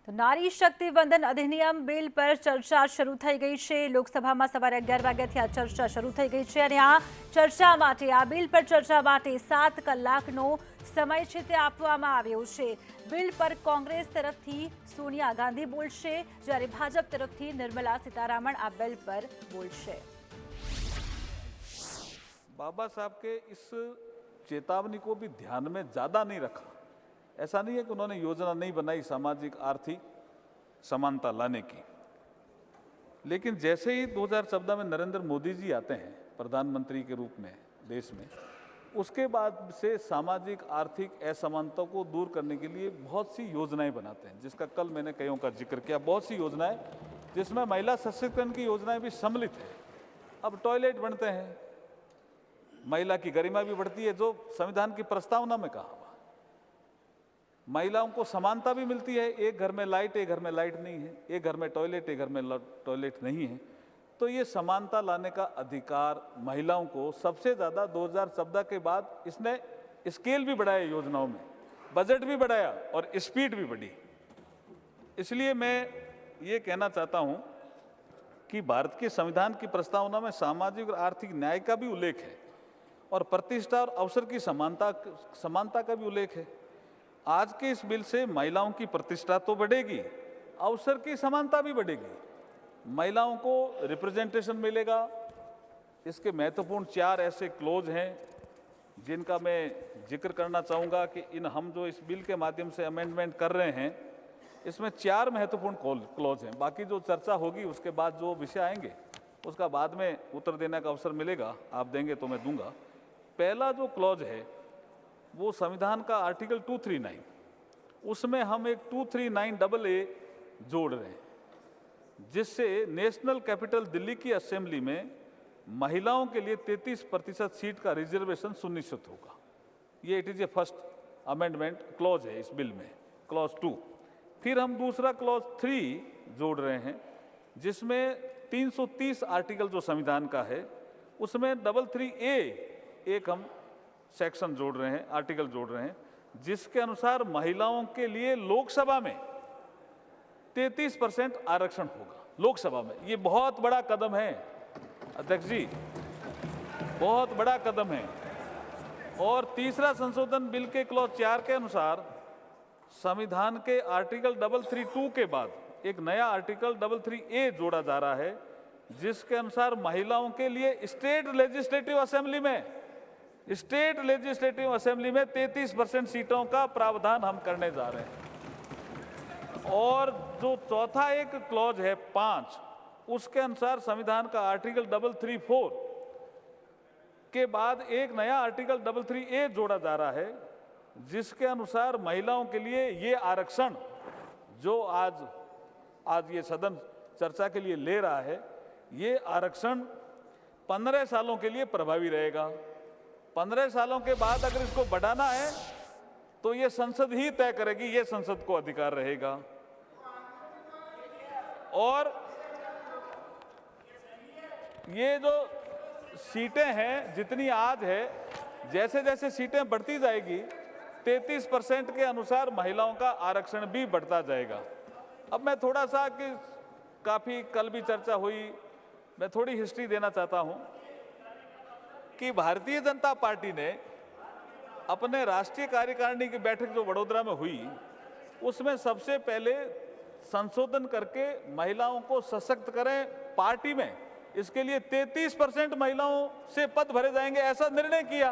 તો નારી શક્તિ વંદન અધિનિયમ બિલ પર ચર્ચા શરૂ થઈ ગઈ છે। લોકસભામાં સવારે 11 વાગ્યાથી આ ચર્ચા શરૂ થઈ ગઈ છે અને આ ચર્ચા માટે આ બિલ પર ચર્ચા માટે 7 કલાકનો સમય છે તે આપવામાં આવ્યો છે। બિલ પર કોંગ્રેસ તરફથી સોનિયા ગાંધી બોલશે, જ્યારે ભાજપ તરફથી निर्मला सीतारमण આ બિલ પર બોલશે। बाबा साहब के इस चेतावनी को भी ध्यान में ज़्यादा नहीं रखा। ऐसा नहीं है कि उन्होंने योजना नहीं बनाई सामाजिक आर्थिक समानता लाने की, लेकिन जैसे ही 2014 में नरेंद्र मोदी जी आते हैं प्रधानमंत्री के रूप में देश में, उसके बाद से सामाजिक आर्थिक असमानता को दूर करने के लिए बहुत सी योजनाएं बनाते हैं, जिसका कल मैंने कईयों का जिक्र किया। बहुत सी योजनाएं जिसमें महिला सशक्तिकरण की योजनाएं भी सम्मिलित है। अब टॉयलेट बनते हैं, महिला की गरिमा भी बढ़ती है, जो संविधान की प्रस्तावना में कहा हुआ। महिलाओं को समानता भी मिलती है, एक घर में लाइट एक घर में लाइट नहीं है, एक घर में टॉयलेट एक घर में टॉयलेट नहीं है। तो ये समानता लाने का अधिकार महिलाओं को सबसे ज़्यादा 2014 के बाद इसने स्केल भी बढ़ाया, योजनाओं में बजट भी बढ़ाया और स्पीड भी बढ़ी। इसलिए मैं ये कहना चाहता हूँ कि भारत के संविधान की प्रस्तावना में सामाजिक और आर्थिक न्याय का भी उल्लेख है और प्रतिष्ठा और अवसर की समानता का भी उल्लेख है। आज के इस बिल से महिलाओं की प्रतिष्ठा तो बढ़ेगी, अवसर की समानता भी बढ़ेगी, महिलाओं को रिप्रेजेंटेशन मिलेगा। इसके महत्वपूर्ण 4 ऐसे क्लोज हैं जिनका मैं जिक्र करना चाहूँगा कि हम जो इस बिल के माध्यम से अमेंडमेंट कर रहे हैं, इसमें 4 महत्वपूर्ण क्लोज हैं। बाकी जो चर्चा होगी उसके बाद जो विषय आएंगे उसका बाद में उत्तर देने का अवसर मिलेगा, आप देंगे तो मैं दूंगा। पहला जो क्लॉज है वो संविधान का आर्टिकल 239, उसमें हम एक 239AA जोड़ रहे हैं, जिससे नेशनल कैपिटल दिल्ली की असेंबली में महिलाओं के लिए 33% सीट का रिजर्वेशन सुनिश्चित होगा। ये it is a first amendment clause है इस बिल में, क्लॉज 2। फिर हम दूसरा क्लॉज 3 जोड़ रहे हैं, जिसमें 330 आर्टिकल जो संविधान का है उसमें 33A एक हम सेक्शन जोड़ रहे हैं, आर्टिकल जोड़ रहे हैं, जिसके अनुसार महिलाओं के लिए लोकसभा में 33% आरक्षण होगा। लोकसभा में ये बहुत बड़ा कदम है अध्यक्ष जी, बहुत बड़ा कदम है। और तीसरा संशोधन बिल के क्लॉज 4 के अनुसार संविधान के आर्टिकल 332 के बाद एक नया आर्टिकल 33A जोड़ा जा रहा है, जिसके अनुसार महिलाओं के लिए स्टेट लेजिस्लेटिव असेंबली में 33% सीटों का प्रावधान हम करने जा रहे हैं। और जो चौथा एक क्लॉज है 5, उसके अनुसार संविधान का आर्टिकल 334 के बाद एक नया आर्टिकल 33A जोड़ा जा रहा है, जिसके अनुसार महिलाओं के लिए ये आरक्षण जो आज ये सदन चर्चा के लिए ले रहा है, ये आरक्षण 15 सालों के लिए प्रभावी रहेगा। 15 सालों के बाद अगर इसको बढ़ाना है तो ये संसद ही तय करेगी, ये संसद को अधिकार रहेगा। और ये जो सीटें हैं जितनी आज है, जैसे जैसे सीटें बढ़ती जाएगी 33% के अनुसार महिलाओं का आरक्षण भी बढ़ता जाएगा। अब मैं थोड़ा सा कि काफ़ी कल भी चर्चा हुई, मैं थोड़ी हिस्ट्री देना चाहता हूं कि भारतीय जनता पार्टी ने अपने राष्ट्रीय कार्यकारिणी की बैठक जो वडोदरा में हुई, उसमें सबसे पहले संशोधन करके महिलाओं को सशक्त करें पार्टी में, इसके लिए 33% महिलाओं से पद भरे जाएंगे, ऐसा निर्णय किया।